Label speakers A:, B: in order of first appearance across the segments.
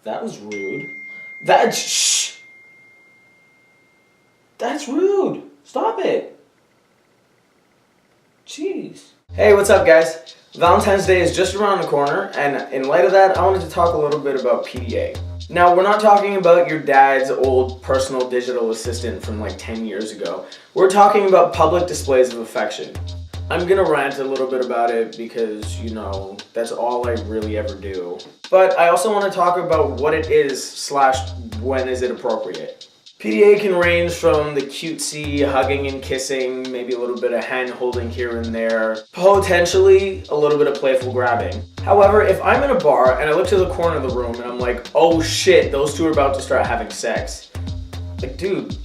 A: That was rude. That's rude. Stop it. Jeez. Hey, what's up, guys? Valentine's Day is just around the corner, and in light of that, I wanted to talk a little bit about PDA. Now, we're not talking about your dad's old personal digital assistant from like 10 years ago. We're talking about public displays of affection. I'm gonna rant a little bit about it because, you know, that's all I really ever do. But I also want to talk about what it is / when is it appropriate. PDA can range from the cutesy hugging and kissing, maybe a little bit of hand holding here and there, potentially a little bit of playful grabbing. However, if I'm in a bar and I look to the corner of the room and I'm like, oh shit, those two are about to start having sex. Like, dude,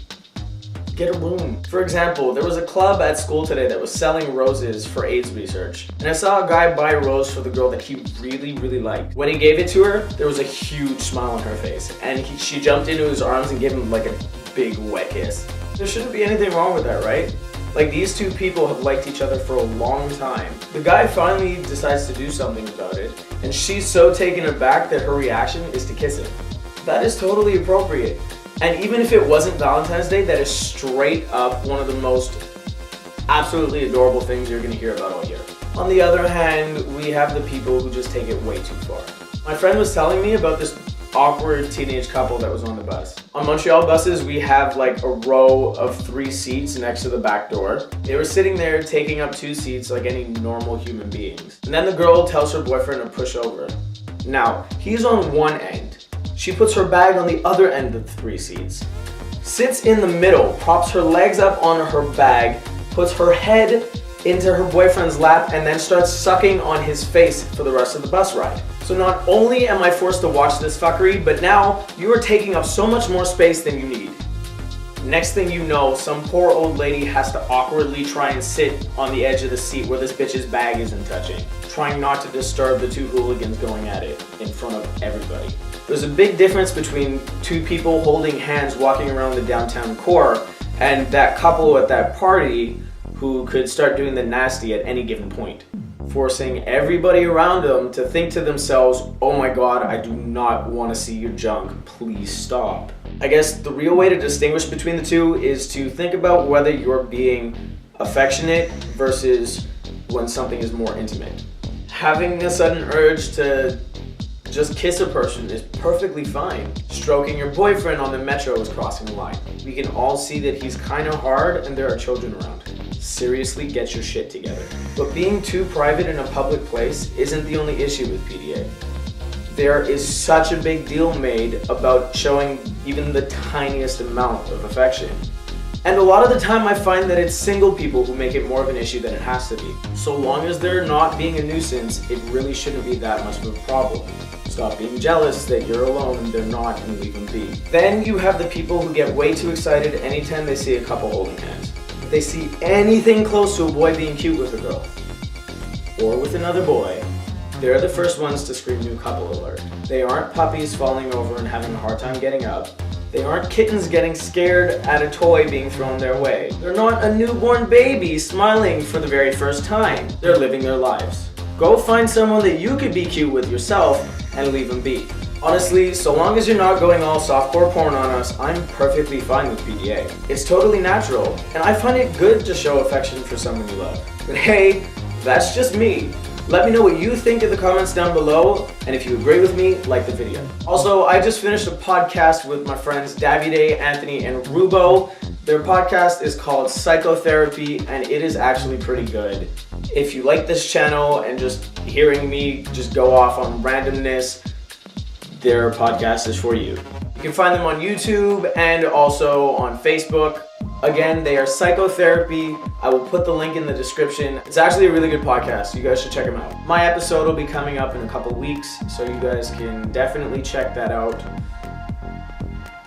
A: get a room. For example, there was a club at school today that was selling roses for AIDS research. And I saw a guy buy a rose for the girl that he really, really liked. When he gave it to her, there was a huge smile on her face. And she jumped into his arms and gave him like a big wet kiss. There shouldn't be anything wrong with that, right? Like, these two people have liked each other for a long time. The guy finally decides to do something about it, and she's so taken aback that her reaction is to kiss him. That is totally appropriate. And even if it wasn't Valentine's Day, that is straight up one of the most absolutely adorable things you're gonna hear about all year. On the other hand, we have the people who just take it way too far. My friend was telling me about this awkward teenage couple that was on the bus. On Montreal buses, we have like a row of 3 seats next to the back door. They were sitting there taking up 2 seats like any normal human beings. And then the girl tells her boyfriend to push over. Now, he's on one end. She puts her bag on the other end of the 3 seats, sits in the middle, props her legs up on her bag, puts her head into her boyfriend's lap, and then starts sucking on his face for the rest of the bus ride. So not only am I forced to watch this fuckery, but now you are taking up so much more space than you need. Next thing you know, some poor old lady has to awkwardly try and sit on the edge of the seat where this bitch's bag isn't touching, trying not to disturb the 2 hooligans going at it in front of everybody. There's a big difference between 2 people holding hands walking around the downtown core and that couple at that party who could start doing the nasty at any given point, forcing everybody around them to think to themselves, oh my god, I do not want to see your junk, please stop. I guess the real way to distinguish between the two is to think about whether you're being affectionate versus when something is more intimate. Having a sudden urge to just kiss a person is perfectly fine. Stroking your boyfriend on the metro is crossing the line. We can all see that he's kind of hard and there are children around. Seriously, get your shit together. But being too private in a public place isn't the only issue with PDA. There is such a big deal made about showing even the tiniest amount of affection. And a lot of the time I find that it's single people who make it more of an issue than it has to be. So long as they're not being a nuisance, it really shouldn't be that much of a problem. Stop being jealous that you're alone and they're not, and leave them be. Then you have the people who get way too excited anytime they see a couple holding hands. If they see anything close to a boy being cute with a girl, or with another boy, they're the first ones to scream new couple alert. They aren't puppies falling over and having a hard time getting up. They aren't kittens getting scared at a toy being thrown their way. They're not a newborn baby smiling for the very first time. They're living their lives. Go find someone that you could be cute with yourself and leave them be. Honestly, so long as you're not going all softcore porn on us, I'm perfectly fine with PDA. It's totally natural, and I find it good to show affection for someone you love. But hey, that's just me. Let me know what you think in the comments down below, and if you agree with me, like the video. Also, I just finished a podcast with my friends Davide, Anthony, and Rubo. Their podcast is called Psychotherapy, and it is actually pretty good. If you like this channel and just hearing me just go off on randomness, their podcast is for you. You can find them on YouTube and also on Facebook. Again, they are Psychotherapy. I will put the link in the description. It's actually a really good podcast. You guys should check them out. My episode will be coming up in a couple weeks, so you guys can definitely check that out.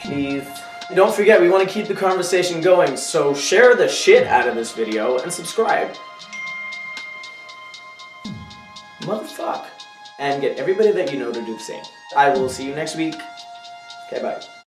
A: Please. Don't forget, we want to keep the conversation going, so share the shit out of this video and subscribe. Motherfuck. And get everybody that you know to do the same. I will see you next week. Okay, bye.